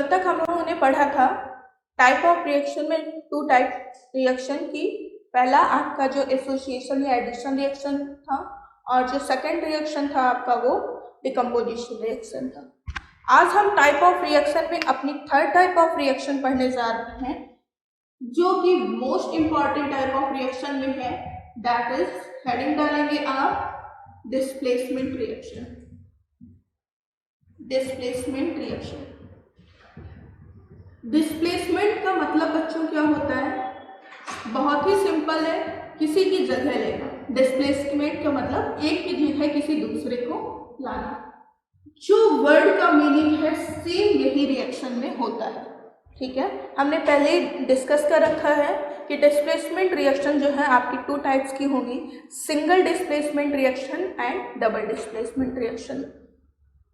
कल तक हम लोगों ने पढ़ा था टाइप ऑफ रिएक्शन में 2 टाइप रिएक्शन की। पहला आपका जो एसोसिएशन या एडिशन रिएक्शन था और जो सेकंड रिएक्शन था आपका वो डिकम्पोजिशन रिएक्शन था। आज हम टाइप ऑफ रिएक्शन में अपनी थर्ड टाइप ऑफ रिएक्शन पढ़ने जा रहे हैं जो कि most important type of reaction में है। दैट इज हेडिंग डालेंगे आप displacement reaction. Displacement reaction, displacement का मतलब बच्चों क्या होता है? बहुत ही सिंपल है, किसी की जगह लेना। डिस्प्लेसमेंट का मतलब एक की जगह किसी दूसरे को लाना। जो वर्ड का मीनिंग है सेम यही रिएक्शन में होता है। ठीक है, हमने पहले ही डिस्कस कर रखा है कि डिस्प्लेसमेंट रिएक्शन जो है आपकी 2 टाइप्स की होंगी, single displacement reaction and double displacement reaction.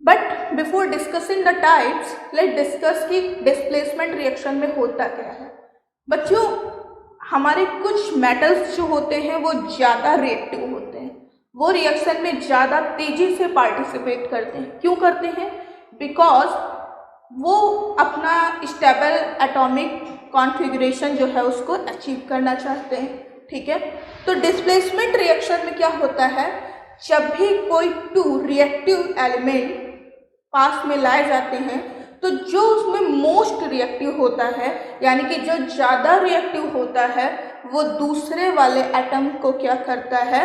But before discussing the types let discuss कि डिस्प्लेसमेंट रिएक्शन में होता क्या है। बच्चों, हमारे कुछ मेटल्स जो होते हैं वो ज़्यादा रिएक्टिव होते हैं, वो रिएक्शन में ज़्यादा तेज़ी से पार्टिसिपेट करते हैं। क्यों करते हैं? बिकॉज वो अपना स्टेबल एटॉमिक कॉन्फ़िगरेशन जो है उसको अचीव करना चाहते हैं। ठीक है, तो डिस्प्लेसमेंट रिएक्शन में क्या होता है, जब भी कोई 2 रिएक्टिव एलिमेंट पास में लाए जाते हैं तो जो उसमें मोस्ट रिएक्टिव होता है यानी कि जो ज़्यादा रिएक्टिव होता है वो दूसरे वाले एटम को क्या करता है,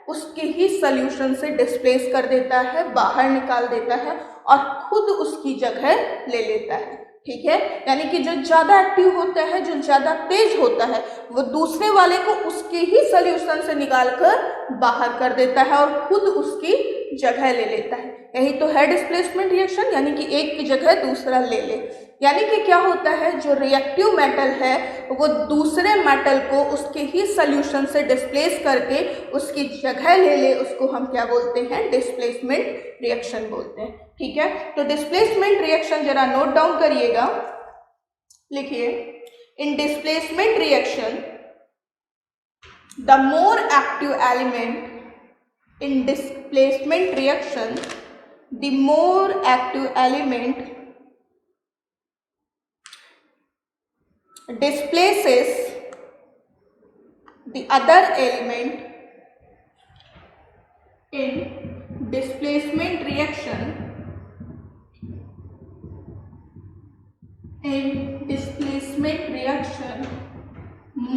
उसके ही सॉल्यूशन से डिस्प्लेस कर देता है, बाहर निकाल देता है और खुद उसकी जगह ले लेता है। ठीक है, यानी कि जो ज़्यादा एक्टिव होता है, जो ज़्यादा तेज होता है, वो दूसरे वाले को उसके ही सॉल्यूशन से निकालकर बाहर कर देता है और खुद उसकी जगह ले लेता है। यही तो है डिस्प्लेसमेंट रिएक्शन, यानी कि एक की जगह दूसरा ले ले। यानी कि क्या होता है, जो रिएक्टिव मेटल है वो दूसरे मेटल को उसके ही सॉल्यूशन से डिस्प्लेस करके उसकी जगह ले ले, उसको हम क्या बोलते हैं? डिस्प्लेसमेंट रिएक्शन बोलते हैं। ठीक है, तो डिस्प्लेसमेंट रिएक्शन जरा नोट डाउन करिएगा, लिखिए। इन displacement reaction the more active element in displacement reaction, the more active element displaces the other element in displacement reaction. In displacement reaction,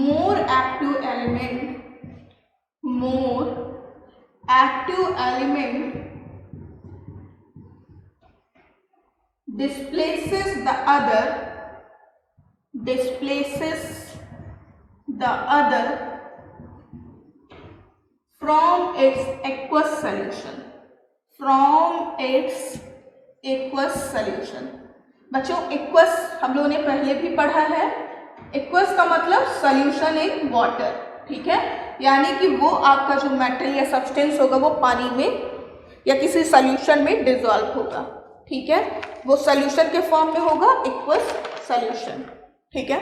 more active element displaces the other from its aqueous solution। बच्चों, aqueous हम लोगों ने पहले भी पढ़ा है। Aqueous का मतलब सॉल्यूशन इन वाटर। ठीक है, यानी कि वो आपका जो मेटल या सब्सटेंस होगा वो पानी में या किसी सॉल्यूशन में डिसॉल्व होगा। ठीक है, वो सॉल्यूशन के फॉर्म में होगा, एक्वस सॉल्यूशन। ठीक है,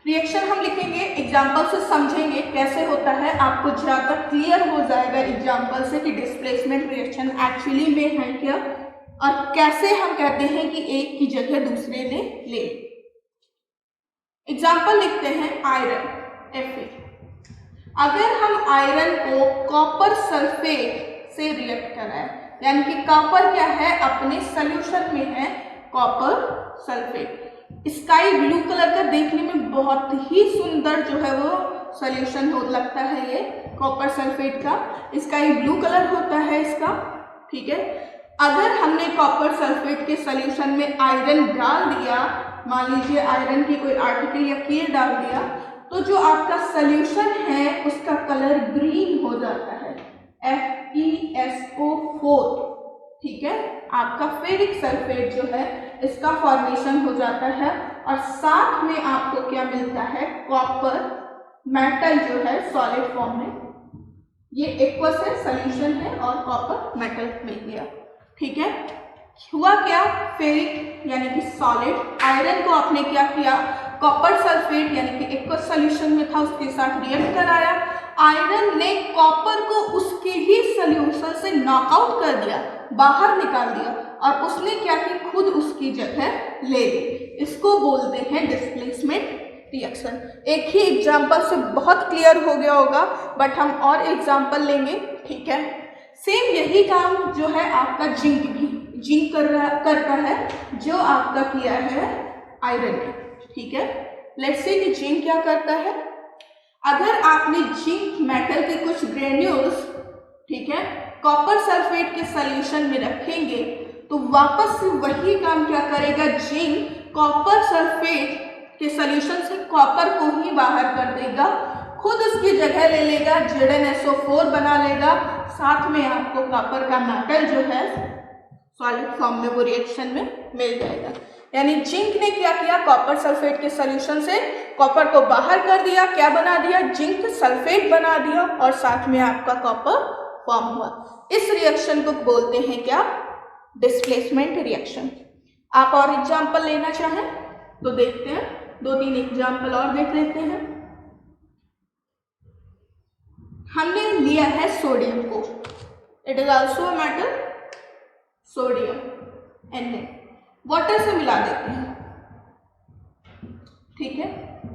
रिएक्शन हम लिखेंगे, एग्जाम्पल से समझेंगे कैसे होता है, आपको ज़्यादा क्लियर हो जाएगा एग्जाम्पल से कि डिस्प्लेसमेंट रिएक्शन एक्चुअली में है क्या और कैसे हम कहते हैं कि एक की जगह दूसरे ने ले। एग्जाम्पल लिखते हैं आयरन Fe। अगर हम आयरन को कॉपर सल्फेट से रिएक्ट कराएं, यानी कि कॉपर क्या है, अपने सॉल्यूशन में है copper sulphate. Sky blue colour का देखने में बहुत ही सुंदर जो है वो सॉल्यूशन हो लगता है, ये कॉपर सल्फेट का स्काई ब्लू कलर होता है इसका। ठीक है, अगर हमने कॉपर सल्फेट के सॉल्यूशन में आयरन डाल दिया, मान लीजिए आयरन की कोई आर्टिकल या कील डाल दिया, तो जो आपका सॉल्यूशन है उसका कलर ग्रीन हो जाता है, FeSO4। ठीक है, आपका फेरिक सल्फेट जो है इसका फॉर्मेशन हो जाता है और साथ में आपको क्या मिलता है, कॉपर मेटल जो है सॉलिड फॉर्म में। ये एक्वस है, सॉल्यूशन है और कॉपर मेटल मिल गया। ठीक है, हुआ क्या, फेरिक यानी कि सॉलिड आयरन को आपने क्या किया, कॉपर सल्फेट यानी कि एक्वस सॉल्यूशन में था उसके साथ रिएक्ट कराया आयरन ने कॉपर को उसके ही सॉल्यूशन से नॉकआउट कर दिया, बाहर निकाल दिया, और उसने क्या कि खुद उसकी जगह ले ली। इसको बोलते हैं डिस्प्लेसमेंट रिएक्शन। एक ही एग्जाम्पल से बहुत क्लियर हो गया होगा, बट हम और एग्जाम्पल लेंगे, ठीक है। सेम यही काम जो है आपका जिंक भी करता है जो आपका किया है आयरन ने, ठीक है। लेट्स से कि जिंक क्या करता है, अगर आपने जिंक मेटल के कुछ ग्रेन्यूल्स, ठीक है, कॉपर सल्फेट के सॉल्यूशन में रखेंगे तो वापस से वही काम क्या करेगा, जिंक कॉपर सल्फेट के सॉल्यूशन से कॉपर को ही बाहर कर देगा, खुद उसकी जगह ले लेगा, ZnSO4 बना लेगा, साथ में आपको कॉपर का मेटल जो है सॉलिड फॉर्म में वो रिएक्शन में मिल जाएगा। यानी जिंक ने क्या किया, कॉपर सल्फेट के सॉल्यूशन से कॉपर को बाहर कर दिया, क्या बना दिया, जिंक सल्फेट बना दिया, और साथ में आपका कॉपर फॉर्म हुआ। इस रिएक्शन को बोलते हैं क्या, डिस्प्लेसमेंट रिएक्शन। आप और एग्जाम्पल लेना चाहें तो देखते हैं, 2-3 एग्जाम्पल और देख लेते हैं। हमने लिया है सोडियम को, it is also a metal, sodium Na, water से मिला देते हैं, ठीक है।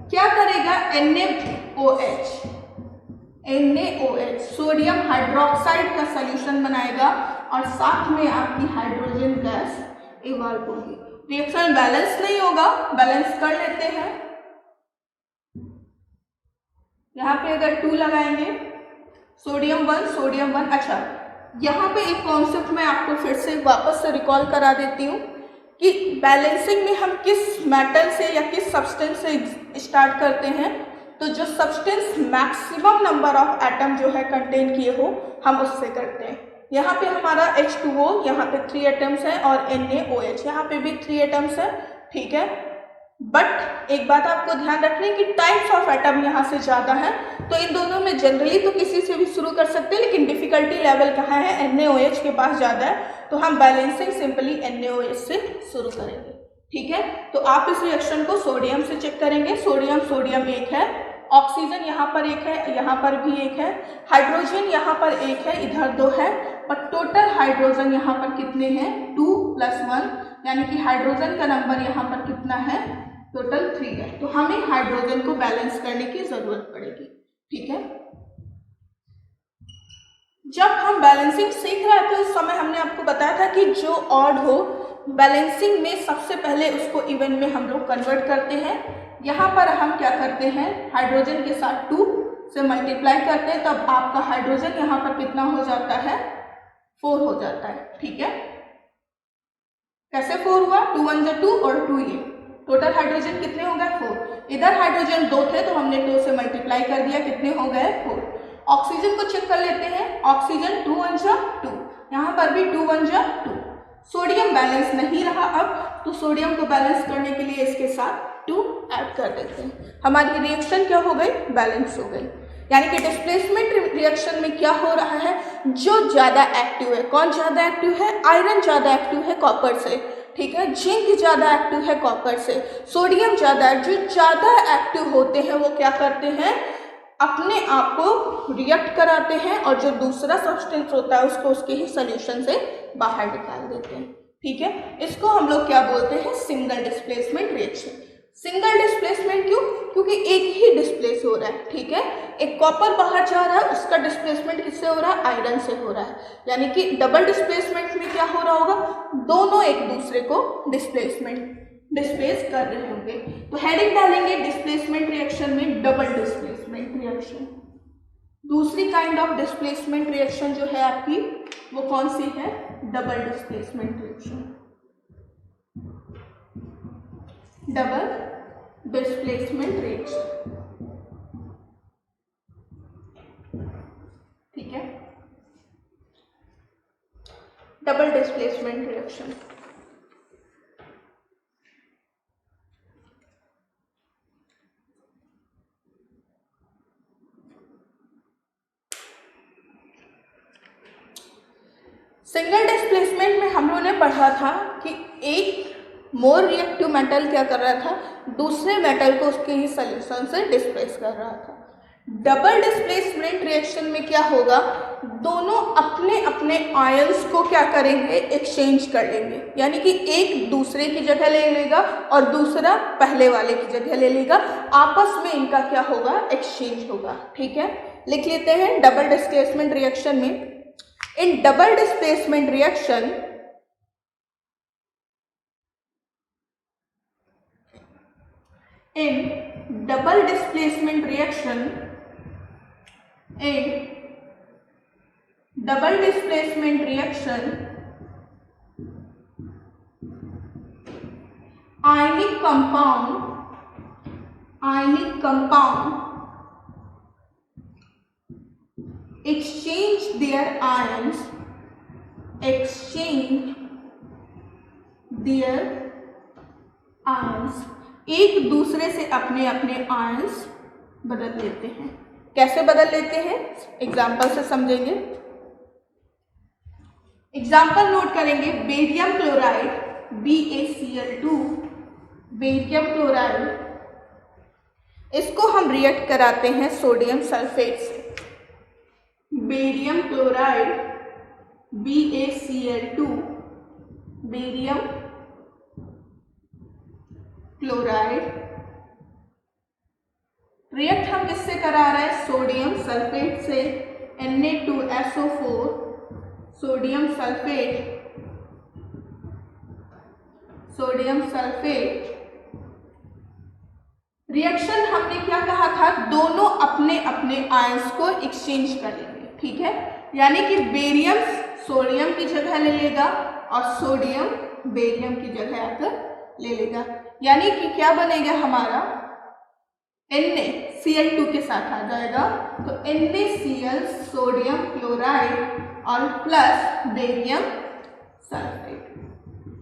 क्या करेगा, NaOH सोडियम हाइड्रोक्साइड का सॉल्यूशन बनाएगा, और साथ में आपकी हाइड्रोजन गैस इवॉल्व होगी। रिएक्शन बैलेंस नहीं होगा, बैलेंस कर लेते हैं। यहाँ पे अगर 2 लगाएंगे, सोडियम 1, अच्छा यहाँ पे एक कॉन्सेप्ट मैं आपको फिर से वापस से रिकॉल करा देती हूँ कि बैलेंसिंग में हम किस मेटल से या किस सब्सटेंस से स्टार्ट करते हैं, तो जो substance maximum number of atom जो है कंटेन किए हो, हम उससे करते हैं। यहाँ पे हमारा H2O, यहाँ पे 3 एटम्स हैं, और NaOH यहाँ पे भी 3 एटम्स हैं, ठीक है। बट एक बात आपको ध्यान रखनी है कि टाइप्स ऑफ एटम यहाँ से ज़्यादा है, तो इन दोनों में जनरली तो किसी से भी शुरू कर सकते हैं, लेकिन डिफिकल्टी लेवल कहाँ है, NaOH के पास ज़्यादा है, तो हम बैलेंसिंग सिंपली NaOH से शुरू करेंगे, ठीक है। तो आप इस रिएक्शन को सोडियम से चेक करेंगे, सोडियम 1 है, ऑक्सीजन यहाँ पर 1 है, यहाँ पर भी 1 है, हाइड्रोजन यहाँ पर 1 है, इधर 2 है, और टोटल हाइड्रोजन यहाँ पर कितने हैं, 2 + 1, यानी कि हाइड्रोजन का नंबर यहाँ पर कितना है, टोटल 3 है। तो हमें हाइड्रोजन को बैलेंस करने की जरूरत पड़ेगी, ठीक है। जब हम बैलेंसिंग सीख रहे थे उस समय हमने आपको बताया था कि जो ऑड हो बैलेंसिंग में सबसे पहले उसको इवन में हम लोग कन्वर्ट करते हैं। यहाँ पर हम क्या करते हैं, हाइड्रोजन के साथ 2 से मल्टीप्लाई करते हैं, तब आपका हाइड्रोजन यहाँ पर कितना हो जाता है, 4 हो जाता है, ठीक है। कैसे 4 हुआ, 2 × 2 और 2 ये टोटल हाइड्रोजन कितने हो गए, 4। इधर हाइड्रोजन 2 थे तो हमने 2 से मल्टीप्लाई कर दिया, कितने हो गए, 4। ऑक्सीजन को चेक कर लेते हैं, ऑक्सीजन 2 × 2, यहाँ पर भी 2 × 2। सोडियम बैलेंस नहीं रहा अब, तो सोडियम को बैलेंस करने के लिए इसके साथ 2 ऐड कर देते हैं, हमारी रिएक्शन क्या हो गई, बैलेंस हो गई। यानी कि डिस्प्लेसमेंट रिएक्शन में क्या हो रहा है, जो ज़्यादा एक्टिव है, कौन ज़्यादा एक्टिव है, आयरन ज़्यादा एक्टिव है कॉपर से, ठीक है, जिंक ज़्यादा एक्टिव है कॉपर से, सोडियम ज़्यादा, जो ज़्यादा एक्टिव होते हैं वो क्या करते हैं, अपने आप को रिएक्ट कराते हैं, और जो दूसरा सब्सटेंस होता है उसको उसके ही सॉल्यूशन से बाहर निकाल देते हैं, ठीक है। इसको हम लोग क्या बोलते हैं, single displacement reaction. Single displacement क्यों, क्योंकि एक ही डिस्प्लेस हो रहा है, ठीक है। एक कॉपर बाहर जा रहा है, उसका डिस्प्लेसमेंट किससे हो रहा है, आयरन से हो रहा है। यानी कि डबल डिस्प्लेसमेंट में क्या हो रहा होगा, दोनों एक दूसरे को डिस्प्लेस कर रहे होंगे। तो हेडिंग डालेंगे डिस्प्लेसमेंट रिएक्शन में डबल डिस्प्लेसमेंट रिएक्शन। दूसरी काइंड ऑफ डिस्प्लेसमेंट रिएक्शन जो है आपकी वो कौन सी है, double displacement reaction. Double displacement reaction, ठीक है, double displacement reaction. Single displacement में हम लोगों ने पढ़ा था कि एक मोर रिएक्टिव मेटल क्या कर रहा था, दूसरे मेटल को उसके ही सॉल्यूशन से डिस्प्लेस कर रहा था, डबल डिस्प्लेसमेंट रिएक्शन में क्या होगा, दोनों अपने अपने आयंस को क्या करेंगे, एक्सचेंज कर लेंगे, यानी कि एक दूसरे की जगह ले लेगा और दूसरा पहले वाले की जगह ले लेगा, आपस में इनका क्या होगा, एक्सचेंज होगा। ठीक है, लिख लेते हैं डबल डिस्प्लेसमेंट रिएक्शन में। In double displacement reaction double displacement reaction ionic compound exchange their ions एक दूसरे से अपने अपने आयंस बदल लेते हैं। कैसे बदल लेते हैं, एग्जाम्पल से समझेंगे। एग्जाम्पल नोट करेंगे, barium chloride BaCl2, barium chloride, इसको हम रिएक्ट कराते हैं सोडियम सल्फेट से। Barium chloride BaCl2, barium chloride react हम किससे करा रहे हैं, सोडियम सल्फेट से, Na2SO4, सोडियम सल्फेट। रिएक्शन हमने क्या कहा था, दोनों अपने अपने आयंस को एक्सचेंज करेंगे। ठीक है, यानी कि बेरियम सोडियम की जगह ले लेगा और सोडियम बेरियम की जगह आकर ले लेगा, यानी कि क्या बनेगा हमारा, NaCl2 के साथ आ जाएगा, तो NaCl सोडियम क्लोराइड और प्लस बेरियम सल्फेट,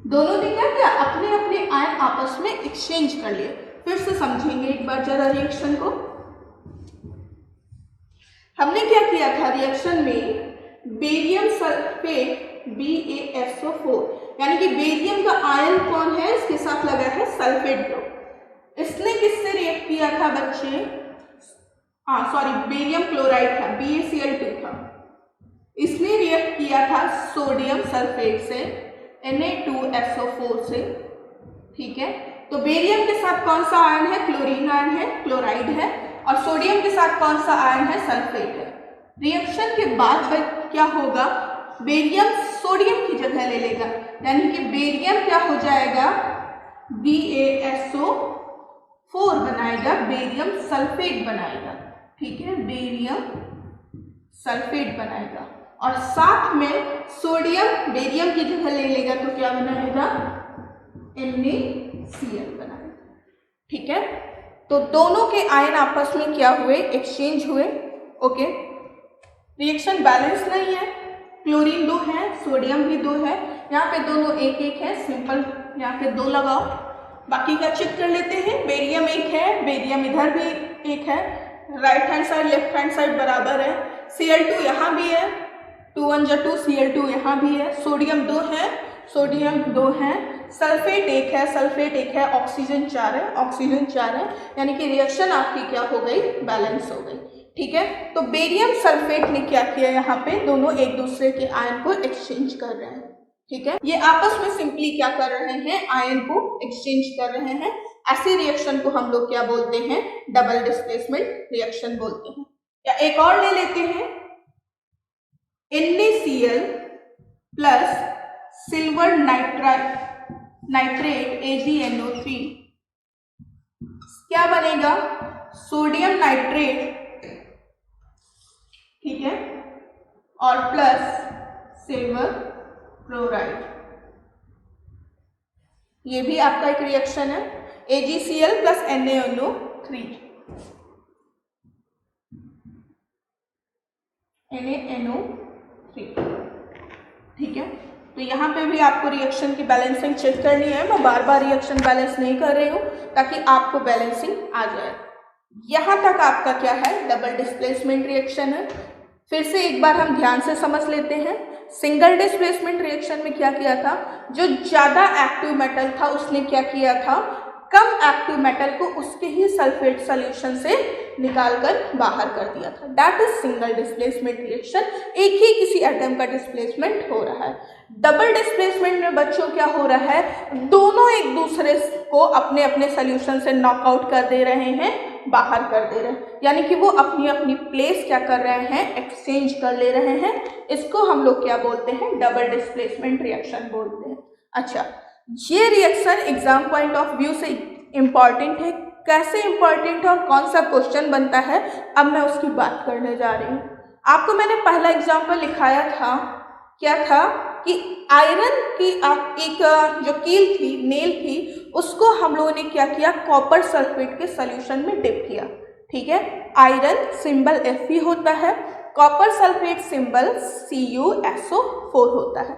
दोनों ने क्या किया, अपने अपने आयन आपस में एक्सचेंज कर लिए। फिर से समझेंगे एक बार जरा रिएक्शन को। हमने क्या किया था रिएक्शन में, बेरियम सल्फेट BaSO4, यानी कि बेरियम का आयन कौन है, इसके साथ लगा है सल्फेट ग्रुप। इसने किससे रिएक्ट किया था बच्चे, बेरियम क्लोराइड था, BaCl2 था, इसने रिएक्ट किया था सोडियम सल्फेट से, Na2SO4 से। ठीक है, तो बेरियम के साथ कौन सा आयन है, क्लोरीन आयन है, क्लोराइड है, और सोडियम के साथ कौन सा आयन है, सल्फेट है। रिएक्शन के बाद क्या होगा, बेरियम सोडियम की जगह ले लेगा, यानी कि बेरियम क्या हो जाएगा, BaSO4 बनाएगा, बेरियम सल्फेट बनाएगा। ठीक है, बेरियम सल्फेट बनाएगा और साथ में सोडियम बेरियम की जगह ले लेगा, तो क्या बनाएगा, NaCl बनाएगा। ठीक है, तो दोनों के आयन आपस में क्या हुए, एक्सचेंज हुए। ओके, रिएक्शन बैलेंस नहीं है, क्लोरीन 2 है, सोडियम भी 2 है, यहाँ पे दोनों एक एक है, सिंपल यहाँ पे 2 लगाओ। बाकी का चेक कर लेते हैं, बेरियम 1 है, बेरियम इधर भी 1 है, right hand side left hand side बराबर है, Cl2 यहाँ भी है, 2 1 2 Cl2 यहाँ भी है, सोडियम 2 है, सोडियम 2 है, सल्फेट 1 है, सल्फेट 1 है, ऑक्सीजन 4 है, ऑक्सीजन 4 है, यानी कि रिएक्शन आपकी क्या हो गई, बैलेंस हो गई। ठीक है, तो बेरियम सल्फेट ने क्या किया, यहाँ पे दोनों एक दूसरे के आयन को एक्सचेंज कर रहे हैं। ठीक है, ये आपस में सिंपली क्या कर रहे हैं, आयन को एक्सचेंज कर रहे हैं। ऐसे रिएक्शन को हम लोग क्या बोलते हैं, डबल डिस्प्लेसमेंट रिएक्शन बोलते हैं। या एक और ले लेते हैं, NaCl plus silver nitrate AgNO3, क्या बनेगा, सोडियम नाइट्रेट। ठीक है, और प्लस सिल्वर क्लोराइड, ये भी आपका एक रिएक्शन है, AgCl प्लस NaNO3, NaNO3। ठीक है, तो यहाँ पे भी आपको रिएक्शन की बैलेंसिंग चेक करनी है। मैं बार बार रिएक्शन बैलेंस नहीं कर रही हूँ ताकि आपको बैलेंसिंग आ जाए। यहाँ तक आपका क्या है, डबल डिस्प्लेसमेंट रिएक्शन है। फिर से एक बार हम ध्यान से समझ लेते हैं। सिंगल डिस्प्लेसमेंट रिएक्शन में क्या किया था, जो ज़्यादा एक्टिव मेटल था उसने क्या किया था, कम एक्टिव मेटल को उसके ही सल्फेट सॉल्यूशन से निकालकर बाहर कर दिया था। That is single displacement reaction, एक ही किसी एटम का डिस्प्लेसमेंट हो रहा है। डबल डिस्प्लेसमेंट में बच्चों क्या हो रहा है, दोनों एक दूसरे को अपने अपने सॉल्यूशन से नॉकआउट कर दे रहे हैं, बाहर कर दे रहे हैं, यानी कि वो अपनी अपनी प्लेस क्या कर रहे हैं, एक्सचेंज कर ले रहे हैं। इसको हम लोग क्या बोलते हैं, डबल डिस्प्लेसमेंट रिएक्शन बोलते हैं। अच्छा, ये reaction exam point of view से इम्पॉर्टेंट है। कैसे इम्पॉर्टेंट है और कौन सा क्वेश्चन बनता है, अब मैं उसकी बात करने जा रही हूँ। आपको मैंने पहला एग्जाम्पल लिखाया था, क्या था कि आयरन की एक जो कील थी, नेल थी, उसको हम लोगों ने क्या किया, कॉपर सल्फेट के सॉल्यूशन में डिप किया। ठीक है, आयरन सिंबल Fe होता है, कॉपर सल्फेट सिंबल CuSO4 होता है।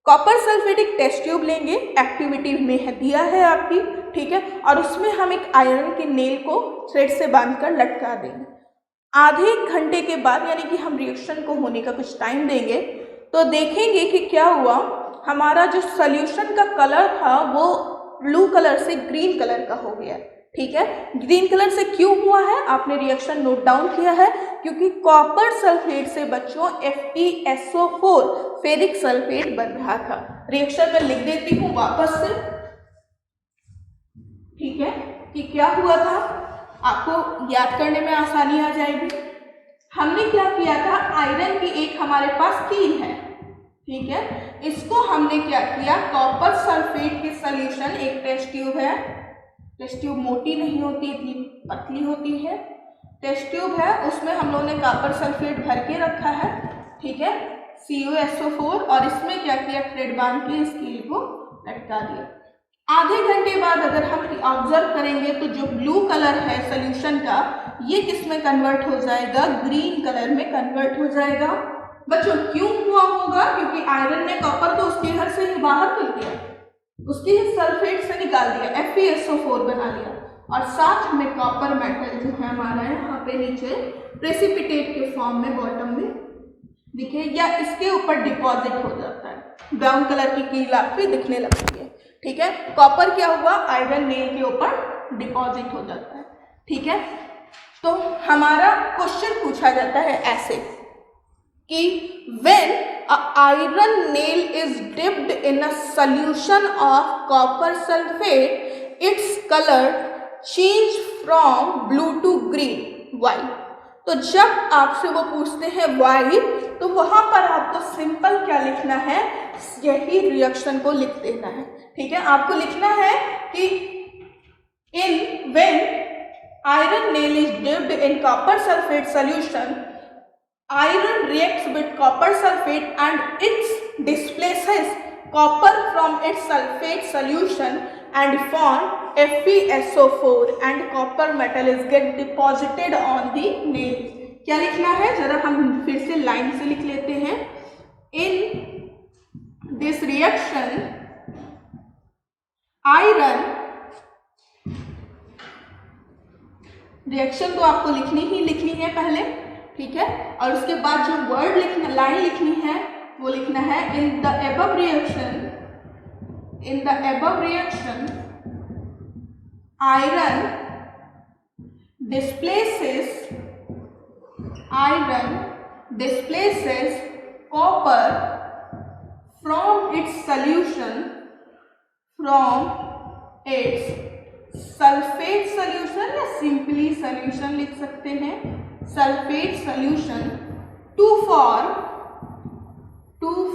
कॉपर सल्फेट एक टेस्ट ट्यूब लेंगे, एक्टिविटी में दिया है आपकी, ठीक है, और उसमें हम एक आयरन के नेल को थ्रेड से बांधकर लटका देंगे। आधे घंटे के बाद, यानी कि हम रिएक्शन को होने का कुछ टाइम देंगे, तो देखेंगे कि क्या हुआ, हमारा जो सॉल्यूशन का कलर था वो ब्लू कलर से ग्रीन कलर का हो गया। ठीक है, ग्रीन कलर से क्यों हुआ है, आपने रिएक्शन नोट डाउन किया है, क्योंकि कॉपर सल्फेट से बच्चों FeSO4 फेरिक सल्फेट बन रहा था। रिएक्शन में लिख देती हूँ वापस से, ठीक है, कि क्या हुआ था, आपको याद करने में आसानी आ जाएगी। हमने क्या किया था, आयरन की एक हमारे पास कील है, ठीक है, इसको हमने क्या किया, कॉपर सल्फेट के सॉल्यूशन, एक टेस्ट ट्यूब है, टेस्ट ट्यूब मोटी नहीं होती, इतनी पतली होती है, टेस्ट ट्यूब है, उसमें हम लोगों ने कॉपर सल्फेट भर के रखा है, ठीक है, CuSO4, और इसमें क्या किया, थ्रेड बांध के इस कील को लटका दिया। आधे घंटे बाद अगर हम ऑब्जर्व करेंगे तो जो ब्लू कलर है सॉल्यूशन का, ये किस में कन्वर्ट हो जाएगा, ग्रीन कलर में कन्वर्ट हो जाएगा। बच्चों क्यों हुआ होगा, क्योंकि आयरन ने कॉपर को उसके घर से ही बाहर कर दिया, उसके ही सल्फेट से निकाल दिया, FeSO4 बना लिया, और साथ में कॉपर मेटल जो है हमारा यहाँ पे नीचे प्रेसिपिटेट के फॉर्म में बॉटम में दिखे, या इसके ऊपर डिपॉजिट हो जाता है, ब्राउन कलर की कील आपकी दिखने लगती है। ठीक है, कॉपर क्या हुआ, आयरन नेल के ऊपर डिपॉजिट हो जाता है। ठीक है, तो हमारा क्वेश्चन पूछा जाता है ऐसे कि when a iron nail is dipped in a solution of copper sulphate its colour change from blue to green, why. तो जब आपसे वो पूछते हैं व्हाई, तो वहां पर आपको सिंपल क्या लिखना है, यही रिएक्शन को लिख देना है। ठीक है, आपको लिखना है कि in when iron nail is dipped in copper sulphate solution, iron reacts with copper sulfate and it displaces copper from its sulfate solution and form FeSO4 and copper metal is get deposited on the nail। क्या लिखना है, जरा हम फिर से line से लिख लेते हैं। In this reaction iron, reaction तो आपको लिखनी है पहले, ठीक है, और उसके बाद जो वर्ड लिखना, लाइन लिखनी है, वो लिखना है in the above reaction iron displaces copper from its sulphate solution, या सिंपली सॉल्यूशन लिख सकते हैं, sulphate solution to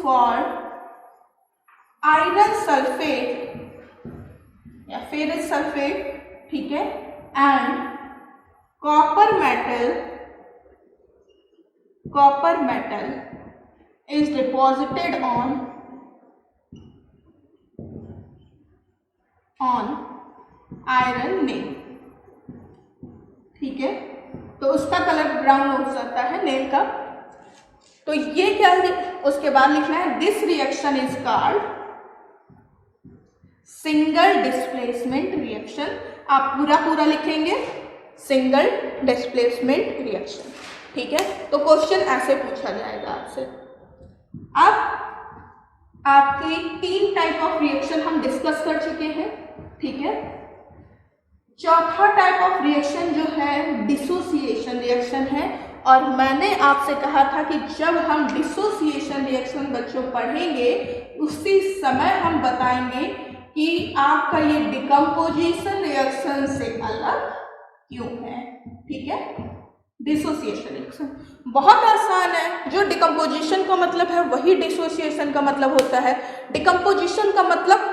for iron sulphate या फेरस सल्फेट, ठीक है, and copper metal is deposited on iron nail. ठीक है, तो उसका कलर ब्राउन हो जाता है नेल का। तो ये क्या है, उसके बाद लिखना है this reaction is called single displacement reaction. आप पूरा लिखेंगे, सिंगल डिस्प्लेसमेंट रिएक्शन। ठीक है, तो क्वेश्चन ऐसे पूछा जाएगा आपसे। अब आपके 3 टाइप ऑफ रिएक्शन हम डिस्कस कर चुके हैं। ठीक है, चौथा टाइप ऑफ रिएक्शन जो है डिसोसिएशन रिएक्शन है। और मैंने आपसे कहा था कि जब हम डिसोसिएशन रिएक्शन बच्चों पढ़ेंगे उसी समय हम बताएंगे कि आपका ये डिकम्पोजिशन रिएक्शन से अलग क्यों है। ठीक है, डिसोसिएशन रिएक्शन बहुत आसान है। जो डिकम्पोजिशन का मतलब है वही डिसोसिएशन का मतलब होता है। डिकम्पोजिशन का मतलब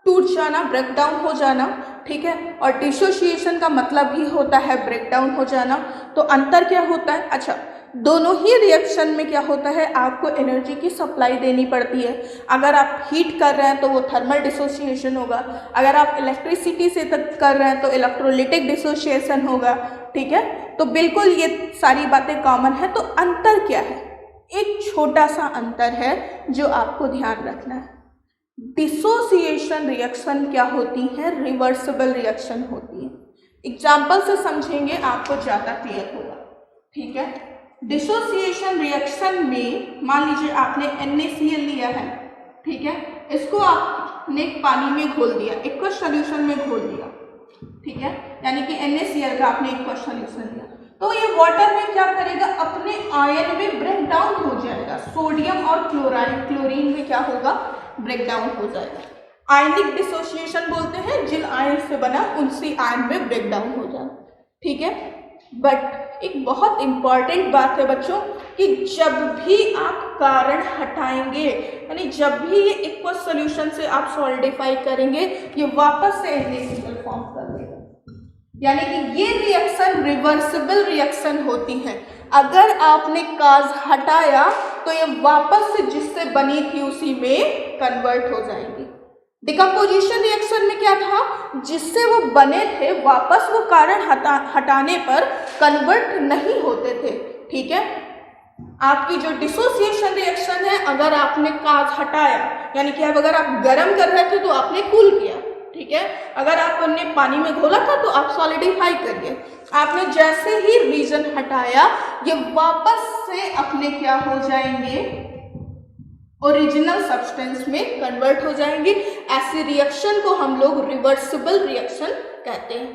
टूट जाना, ब्रेक डाउन हो जाना, ठीक है, और डिसोसिएशन का मतलब भी होता है ब्रेक डाउन हो जाना। तो अंतर क्या होता है? अच्छा, दोनों ही रिएक्शन में क्या होता है, आपको एनर्जी की सप्लाई देनी पड़ती है। अगर आप हीट कर रहे हैं तो वो थर्मल डिसोसिएशन होगा, अगर आप इलेक्ट्रिसिटी से कर रहे हैं तो इलेक्ट्रोलिटिक डिसोसिएशन होगा। ठीक है, तो बिल्कुल ये सारी बातें कॉमन है। तो अंतर क्या है? एक छोटा सा अंतर है जो आपको ध्यान रखना है। डिसोसिएशन रिएक्शन क्या होती है? रिवर्सिबल रिएक्शन होती है। एग्जाम्पल से समझेंगे आपको ज़्यादा क्लियर होगा। ठीक है, डिसोसिएशन रिएक्शन में मान लीजिए आपने NaCl लिया है, ठीक है, इसको आपने पानी में घोल दिया, एक्वस सॉल्यूशन में घोल दिया, ठीक है, यानी कि NaCl का आपने एक्वस सॉल्यूशन लिया, तो ये वाटर में क्या करेगा, अपने आयन में ब्रेक डाउन हो जाएगा। सोडियम और क्लोरीन में क्या होगा, ब्रेक डाउन हो जाएगा। आयनिक डिसोसिएशन बोलते हैं, जिन आयन से बना उनसे आयन में ब्रेक डाउन हो जाए। ठीक है, बट एक बहुत इंपॉर्टेंट बात है बच्चों कि जब भी आप कारण हटाएंगे, यानी जब भी ये एक्वस सॉल्यूशन से आप सॉलिडिफाई करेंगे, ये वापस से NaCl फॉर्म कर देगा। यानी कि ये रिएक्शन रिवर्सिबल रिएक्शन होती है। अगर आपने काज हटाया तो ये वापस से जिससे बनी थी उसी में कन्वर्ट हो जाएगी। डिकम्पोजिशन रिएक्शन में क्या था, जिससे वो बने थे वापस वो कारण हटाने पर कन्वर्ट नहीं होते थे। ठीक है, आपकी जो डिसोसिएशन रिएक्शन है, अगर आपने काज हटाया, यानी कि अब अगर आप गर्म कर रहे थे तो आपने कूल किया, ठीक है, अगर आपने पानी में घोला था तो आप सॉलिडिफाई करिए। आपने जैसे ही रीजन हटाया, ये वापस से अपने क्या हो जाएंगे, ओरिजिनल सब्सटेंस में कन्वर्ट हो जाएंगे। ऐसे रिएक्शन को हम लोग रिवर्सिबल रिएक्शन कहते हैं।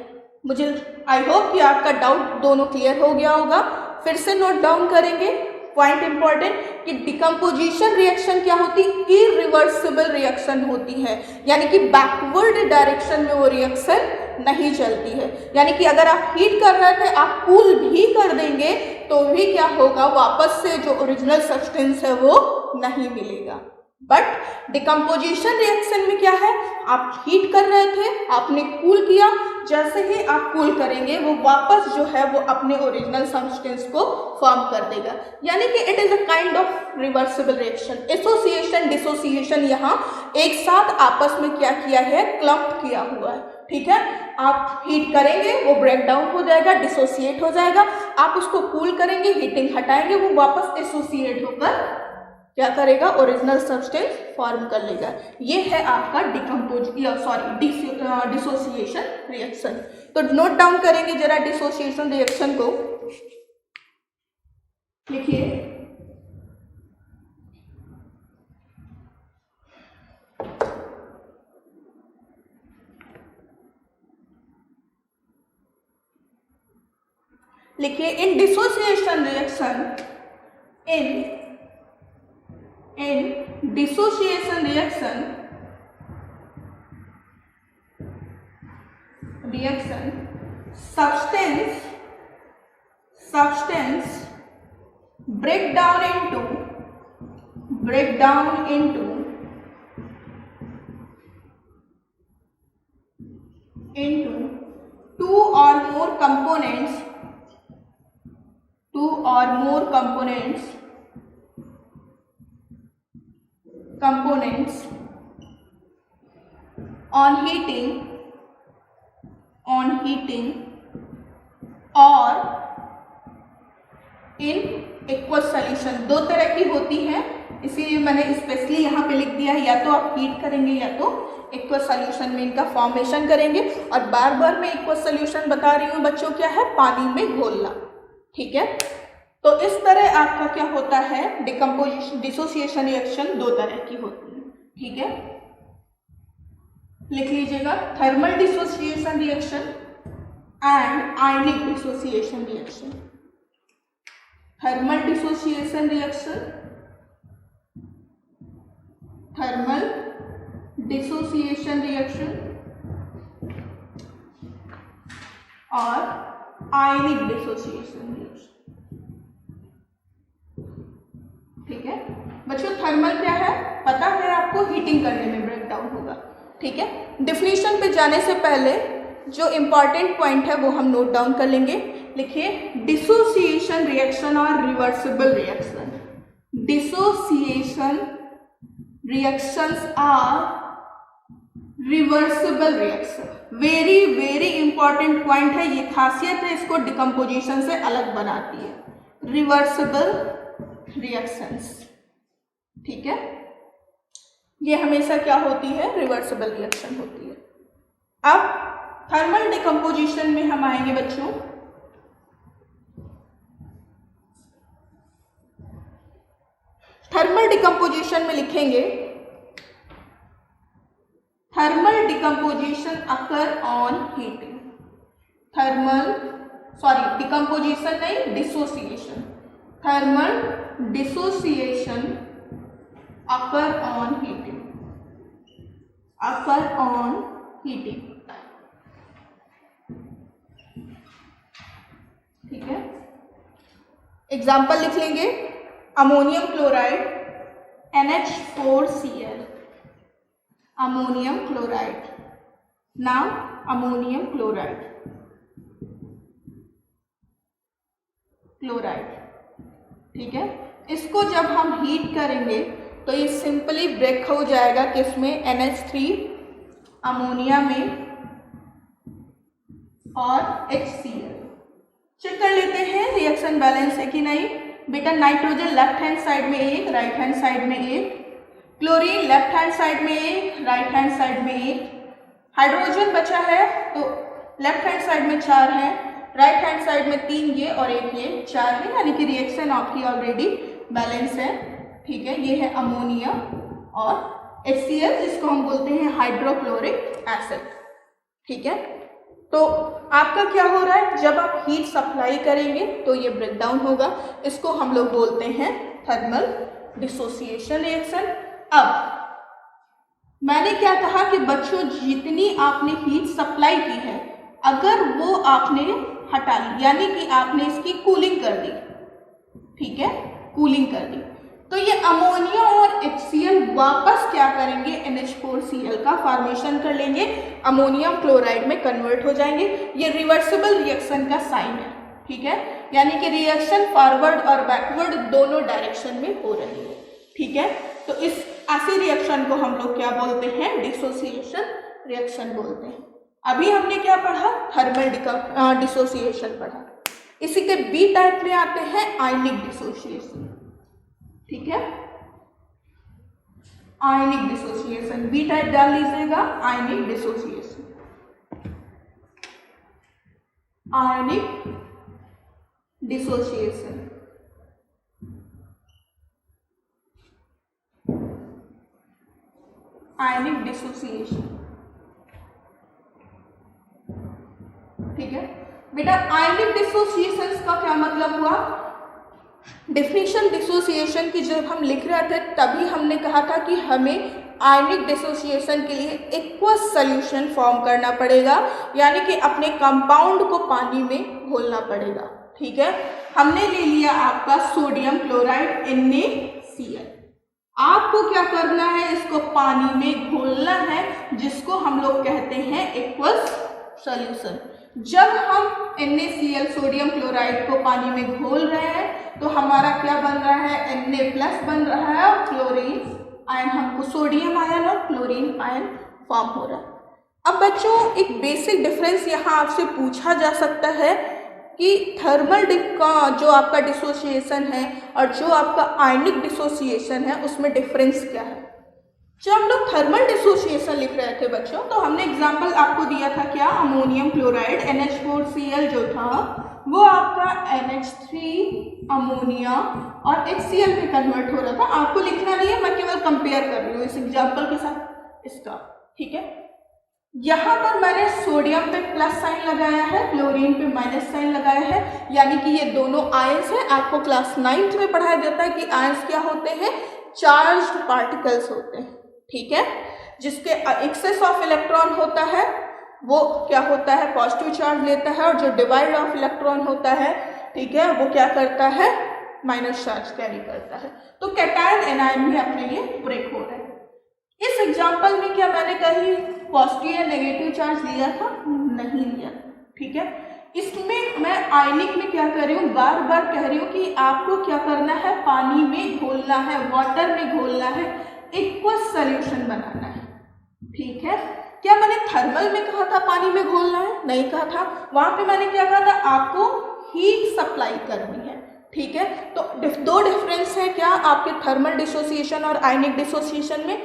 मुझे आई होप कि आपका डाउट दोनों क्लियर हो गया होगा। फिर से नोट डाउन करेंगे पॉइंट इंपॉर्टेंट कि डिकम्पोजिशन रिएक्शन क्या होती है, इरिवर्सिबल रिएक्शन होती है, यानी कि बैकवर्ड डायरेक्शन में वो रिएक्शन नहीं चलती है। यानी कि अगर आप हीट कर रहे थे, आप कूल भी कर देंगे तो भी क्या होगा, वापस से जो ओरिजिनल सब्सटेंस है वो नहीं मिलेगा। बट डिकम्पोजिशन रिएक्शन में क्या है, आप हीट कर रहे थे, आपने कूल किया, जैसे ही आप कूल करेंगे वो वापस जो है वो अपने ओरिजिनल सब्सटेंस को फॉर्म कर देगा। यानी कि it is a kind of reversible reaction. Association dissociation यहाँ एक साथ आपस में क्या किया है, क्लम्प किया हुआ है। ठीक है, आप हीट करेंगे वो ब्रेक डाउन हो जाएगा, डिसोसिएट हो जाएगा, आप उसको कूल करेंगे, हीटिंग हटाएंगे, वो वापस एसोसिएट होकर क्या करेगा, ओरिजिनल सब्सटेंस फॉर्म कर लेगा। ये है आपका डिसोसिएशन रिएक्शन। तो नोट डाउन करेंगे जरा डिसोसिएशन रिएक्शन को, लिखिए। लिखिए, in dissociation reaction, in dissociation reaction substance break down into two or more components on heating और in aqueous solution। दो तरह की होती है, इसीलिए मैंने स्पेशली यहाँ पे लिख दिया है, या तो आप हीट करेंगे या तो एक्वस सॉल्यूशन में इनका फॉर्मेशन करेंगे। और बार बार मैं एक्वस सॉल्यूशन बता रही हूँ बच्चों, क्या है, पानी में घोलना। ठीक है, तो इस तरह आपका क्या होता है, डिसोसिएशन रिएक्शन दो तरह की होती है। ठीक है, लिख लीजिएगा, thermal dissociation reaction and ionic dissociation reaction. Thermal dissociation reaction, thermal dissociation reaction और ionic dissociation reaction. ठीक है बच्चों, थर्मल क्या है पता है आपको, हीटिंग करने में ब्रेक डाउन होगा. ठीक है, डिफिनीशन पे जाने से पहले जो इम्पॉर्टेंट पॉइंट है वो हम नोट डाउन कर लेंगे. लिखिए, डिसोसिएशन रिएक्शन और reversible reaction. Dissociation reactions are reversible reaction. Very very important point है, ये खासियत है इसको डिकम्पोजिशन से अलग बनाती है. Reversible reactions. ठीक है, ये हमेशा क्या होती है, रिवर्सिबल रिएक्शन होती है. अब थर्मल डिकम्पोजिशन में हम आएंगे बच्चों. थर्मल डिकम्पोजिशन में लिखेंगे, thermal decomposition occur on heating. Thermal decomposition नहीं, dissociation. Thermal dissociation occur on heating. Occur on heating. ठीक है, एग्जाम्पल लिख लेंगे. Ammonium chloride NH4Cl. Ammonium chloride, नाम अमोनियम क्लोराइड. ठीक है, इसको जब हम हीट करेंगे तो ये सिंपली ब्रेक हो जाएगा किसमें, NH3 अमोनिया में और HCl. चेक कर लेते हैं रिएक्शन बैलेंस है कि नहीं. बेटा नाइट्रोजन लेफ्ट हैंड साइड में एक, राइट हैंड साइड में एक. क्लोरीन लेफ्ट हैंड साइड में एक, राइट हैंड साइड में एक. हाइड्रोजन बचा है तो लेफ्ट हैंड साइड में 4 है, राइट हैंड साइड में 3 ये और एक ये, 4 है. यानी कि रिएक्शन आपकी ऑलरेडी बैलेंस है. ठीक है, ये है अमोनिया और HCl जिसको हम बोलते हैं हाइड्रोक्लोरिक एसिड. ठीक है, तो आपका क्या हो रहा है, जब आप हीट सप्लाई करेंगे तो ये ब्रेक डाउन होगा. इसको हम लोग बोलते हैं थर्मल डिसोसिएशन रिएक्शन. अब मैंने क्या कहा कि बच्चों जितनी आपने हीट सप्लाई की है अगर वो आपने हटा ली, यानी कि आपने इसकी कूलिंग कर दी. ठीक है, कूलिंग कर दी, तो ये अमोनिया और HCl वापस क्या करेंगे, NH4Cl का फॉर्मेशन कर लेंगे, अमोनियम क्लोराइड में कन्वर्ट हो जाएंगे. ये रिवर्सिबल रिएक्शन का साइन है. ठीक है, यानी कि रिएक्शन फॉरवर्ड और बैकवर्ड दोनों डायरेक्शन में हो रही है. ठीक है, तो इस ऐसी रिएक्शन को हम लोग क्या बोलते हैं, डिसोसिएशन रिएक्शन बोलते हैं. अभी हमने क्या पढ़ा, थर्मल डिसोसिएशन पढ़ा. इसी के बी टाइप में आते हैं आयनिक डिसोसिएशन. ठीक है, आयनिक डिसोसिएशन, बी टाइप डाल लीजिएगा. आयनिक डिसोसिएशन, आयनिक डिसोसिएशन. आयनिक डिसोसिएशन. ठीक है बेटा, आयनिक डिसोसिएशन का क्या मतलब हुआ. डेफिनेशन डिसोसिएशन की जब हम लिख रहे थे तभी हमने कहा था कि हमें आयनिक डिसोसिएशन के लिए एक्वस सॉल्यूशन फॉर्म करना पड़ेगा, यानी कि अपने कंपाउंड को पानी में घोलना पड़ेगा. ठीक है, हमने ले लिया आपका सोडियम क्लोराइड NaCl. आपको क्या करना है, इसको पानी में घोलना है, जिसको हम लोग कहते हैं एक्वस सॉल्यूशन. जब हम NaCl सोडियम क्लोराइड को पानी में घोल रहे हैं तो हमारा क्या बन रहा है, Na+ बन रहा है और क्लोरीन आयन, हमको सोडियम आयन और क्लोरीन आयन फॉर्म हो रहा है. अब बच्चों एक बेसिक डिफरेंस यहाँ आपसे पूछा जा सकता है कि थर्मल का जो आपका डिसोसिएशन है और जो आपका आयनिक डिसोसिएशन है उसमें डिफरेंस क्या है. जब हम लोग थर्मल डिसोसिएशन लिख रहे थे बच्चों तो हमने एग्जाम्पल आपको दिया था क्या, अमोनियम क्लोराइड NH4Cl जो था वो आपका NH3 अमोनिया और HCl में कन्वर्ट हो रहा था. आपको लिखना नहीं है, मैं केवल कंपेयर कर रही हूँ इस एग्जाम्पल के साथ इसका. ठीक है, यहाँ पर मैंने सोडियम पे प्लस साइन लगाया है, क्लोरीन पे माइनस साइन लगाया है, यानी कि ये दोनों आयंस हैं। आपको क्लास 9th में पढ़ाया जाता है कि आयंस क्या होते हैं, चार्ज्ड पार्टिकल्स होते हैं, ठीक है। जिसके एक्सेस ऑफ इलेक्ट्रॉन होता है वो क्या होता है, पॉजिटिव चार्ज लेता है, और जो डिवाइड ऑफ इलेक्ट्रॉन होता है, ठीक है, वो क्या करता है, माइनस चार्ज कैरी करता है। तो कैटायन एनायन भी अपने लिए ब्रेक हो रहे हैं। इस एग्जाम्पल में क्या मैंने कहीं पॉजिटिव या नेगेटिव चार्ज लिया था, नहीं लिया, ठीक है। इसमें मैं आयनिक में क्या कर रही हूँ, बार बार कह रही हूँ कि आपको क्या करना है, पानी में घोलना है, वाटर में घोलना है, एक्वस सॉल्यूशन बनाना है, ठीक है। क्या मैंने थर्मल में कहा था पानी में घोलना है, नहीं कहा था। वहां पे मैंने क्या कहा था, आपको हीट सप्लाई करनी है, ठीक है। तो दो डिफरेंस है क्या आपके थर्मल डिसोसिएशन और आयनिक डिसोसिएशन में।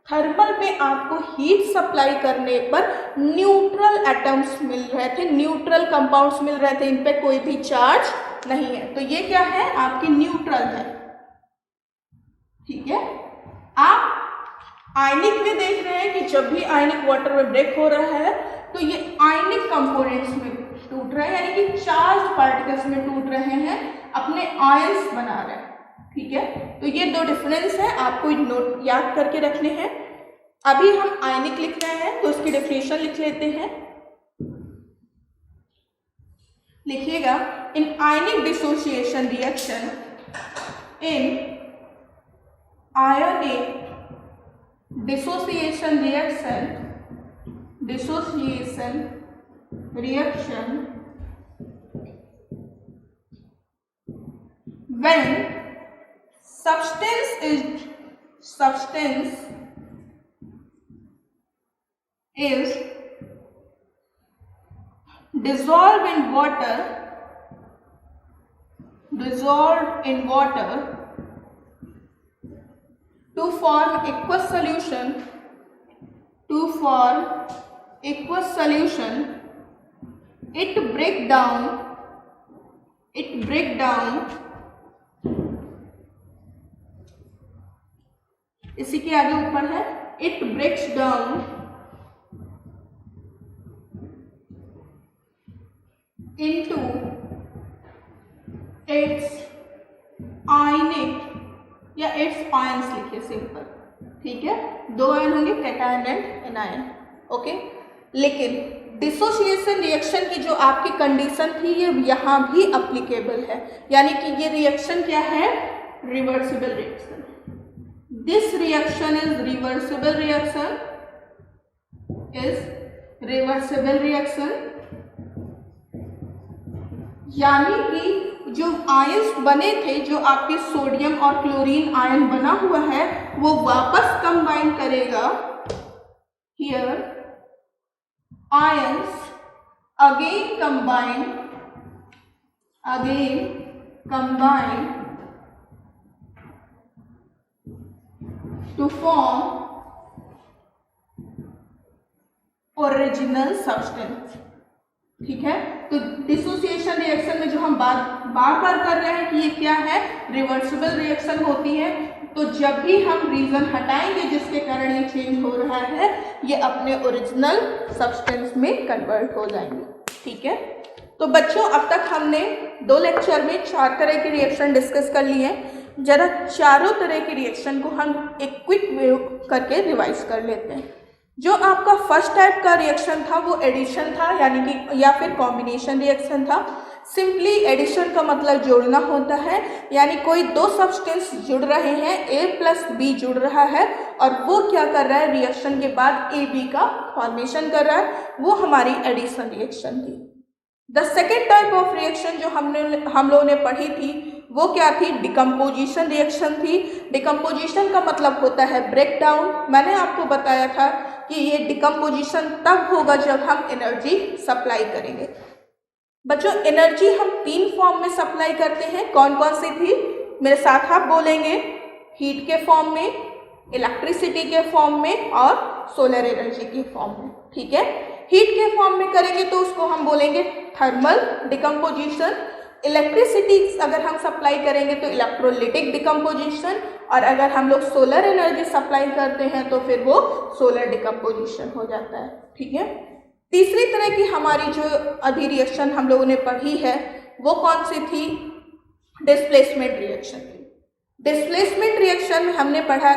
थर्मल में आपको हीट सप्लाई करने पर न्यूट्रल एटम्स मिल रहे थे, न्यूट्रल कंपाउंड्स मिल रहे थे, इन पे कोई भी चार्ज नहीं है, तो ये क्या है, आपकी न्यूट्रल है, ठीक है। आप आयनिक में देख रहे हैं कि जब भी आयनिक वाटर में ब्रेक हो रहा है तो ये आयनिक कंपोनेंट्स में टूट रहा है, यानी कि चार्ज पार्टिकल्स में टूट रहे हैं, अपने आयंस बना रहे हैं, ठीक है। तो ये दो डिफरेंस है, आपको नोट याद करके रखने हैं। अभी हम आयनिक लिख रहे हैं तो इसकी डेफिनेशन लिख लेते हैं। लिखिएगा, in ionic dissociation reaction, in ionic dissociation reaction when substance is dissolved in water to form aqueous solution, it break down इसी के आगे ऊपर है, it breaks down into its ionic या इट्स आयंस लिखिए सिंपल, ठीक है। दो आयन होंगे, कैटायन एंड एनायन, ओके। लेकिन डिसोसिएशन रिएक्शन की जो आपकी कंडीशन थी ये यहाँ भी अप्लीकेबल है, यानी कि ये रिएक्शन क्या है, reversible reaction. This reaction is reversible reaction, यानी कि जो आयंस बने थे, जो आपके सोडियम और क्लोरीन आयन बना हुआ है, वो वापस कंबाइन करेगा, here ions again combine to form original substance, ठीक है। तो डिसोसिएशन रिएक्शन में जो हम बार बार कर रहे हैं कि ये क्या है, रिवर्सिबल रिएक्शन होती है। तो जब भी हम रीजन हटाएंगे जिसके कारण ये चेंज हो रहा है, ये अपने ओरिजिनल सब्सटेंस में कन्वर्ट हो जाएंगे, ठीक है। तो बच्चों, अब तक हमने 2 लेक्चर में 4 तरह के रिएक्शन डिस्कस कर लिए हैं। जरा चारों तरह के रिएक्शन को हम एक क्विक वे करके रिवाइज कर लेते हैं। जो आपका फर्स्ट टाइप का रिएक्शन था वो एडिशन था, यानी कि या फिर कॉम्बिनेशन रिएक्शन था। सिंपली एडिशन का मतलब जोड़ना होता है, यानी कोई 2 सब्सटेंस जुड़ रहे हैं, A प्लस B जुड़ रहा है और वो क्या कर रहा है, रिएक्शन के बाद AB का फॉर्मेशन कर रहा है, वो हमारी एडिशन रिएक्शन थी। The second type of reaction जो हम लोगों ने पढ़ी थी वो क्या थी, डिकम्पोजिशन रिएक्शन थी। डिकम्पोजिशन का मतलब होता है ब्रेक डाउन। मैंने आपको बताया था कि ये डिकम्पोजिशन तब होगा जब हम एनर्जी सप्लाई करेंगे। बच्चों, एनर्जी हम 3 फॉर्म में सप्लाई करते हैं। कौन कौन सी थी, मेरे साथ आप बोलेंगे, हीट के फॉर्म में, इलेक्ट्रिसिटी के फॉर्म में और सोलर एनर्जी के फॉर्म में, ठीक है। हीट के फॉर्म में करेंगे तो उसको हम बोलेंगे थर्मल डिकम्पोजिशन, इलेक्ट्रिसिटी अगर हम सप्लाई करेंगे तो इलेक्ट्रोलिटिक डिकम्पोजिशन, और अगर हम लोग सोलर एनर्जी सप्लाई करते हैं तो फिर वो सोलर डिकम्पोजिशन हो जाता है। ठीक है, तीसरी तरह की हमारी जो अभी रिएक्शन हम लोगों ने पढ़ी है वो कौन सी थी? डिस्प्लेसमेंट रिएक्शन थी। डिस्प्लेसमेंट रिएक्शन में हमने पढ़ा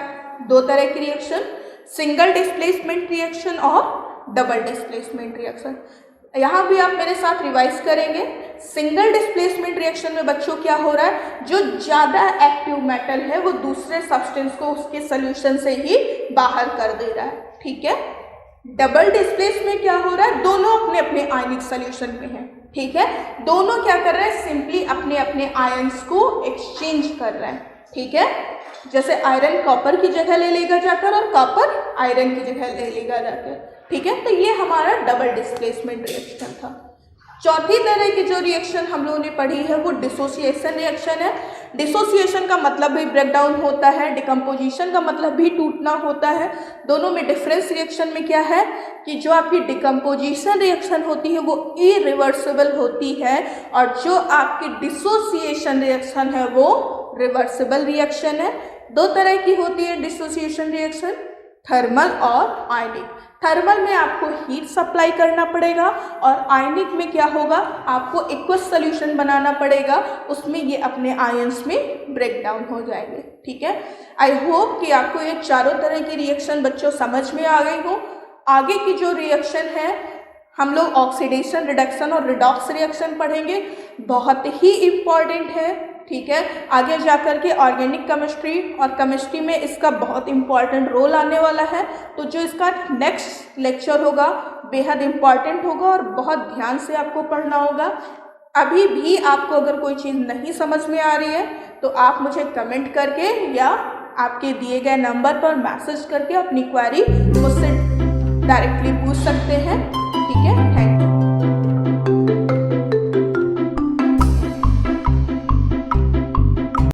दो तरह की रिएक्शन, सिंगल डिस्प्लेसमेंट रिएक्शन और डबल डिस्प्लेसमेंट रिएक्शन। यहाँ भी आप मेरे साथ रिवाइज करेंगे। सिंगल डिस्प्लेसमेंट रिएक्शन में बच्चों क्या हो रहा है, जो ज़्यादा एक्टिव मेटल है वो दूसरे सब्सटेंस को उसके सोल्यूशन से ही बाहर कर दे रहा है। ठीक है, डबल डिस्प्लेस में क्या हो रहा है, दोनों अपने अपने आयनिक सोल्यूशन में हैं। ठीक है, दोनों क्या कर रहे हैं, सिंपली अपने अपने आयंस को एक्सचेंज कर रहे हैं। ठीक है, जैसे आयरन कॉपर की जगह ले लेगा जाकर और कॉपर आयरन की जगह ले लेगा जाकर। ठीक है, तो ये हमारा डबल डिस्प्लेसमेंट रिएक्शन था। चौथी तरह की जो रिएक्शन हम लोगों ने पढ़ी है वो डिसोसिएशन रिएक्शन है। डिसोसिएशन का मतलब भी ब्रेकडाउन होता है, डिकम्पोजिशन का मतलब भी टूटना होता है। दोनों में डिफरेंस रिएक्शन में क्या है कि जो आपकी डिकम्पोजिशन रिएक्शन होती है वो इरिवर्सिबल होती है, और जो आपकी डिसोसिएशन रिएक्शन है वो रिवर्सिबल रिएक्शन है। दो तरह की होती है डिसोसिएशन रिएक्शन, थर्मल और आयनिक। थर्मल में आपको हीट सप्लाई करना पड़ेगा और आयनिक में क्या होगा, आपको एक्वस सॉल्यूशन बनाना पड़ेगा, उसमें ये अपने आयंस में ब्रेक डाउन हो जाएंगे। ठीक है, आई होप कि आपको ये चारों तरह की रिएक्शन बच्चों समझ में आ गई हो। आगे की जो रिएक्शन है हम लोग ऑक्सीडेशन, रिडक्शन और रिडॉक्स रिएक्शन पढ़ेंगे, बहुत ही इम्पॉर्टेंट है। ठीक है, आगे जाकर के ऑर्गेनिक केमिस्ट्री और केमिस्ट्री में इसका बहुत इम्पॉर्टेंट रोल आने वाला है। तो जो इसका नेक्स्ट लेक्चर होगा बेहद इम्पॉर्टेंट होगा और बहुत ध्यान से आपको पढ़ना होगा। अभी भी आपको अगर कोई चीज़ नहीं समझ में आ रही है तो आप मुझे कमेंट करके या आपके दिए गए नंबर पर मैसेज करके अपनी क्वेरी मुझसे डायरेक्टली पूछ सकते हैं। ठीक है।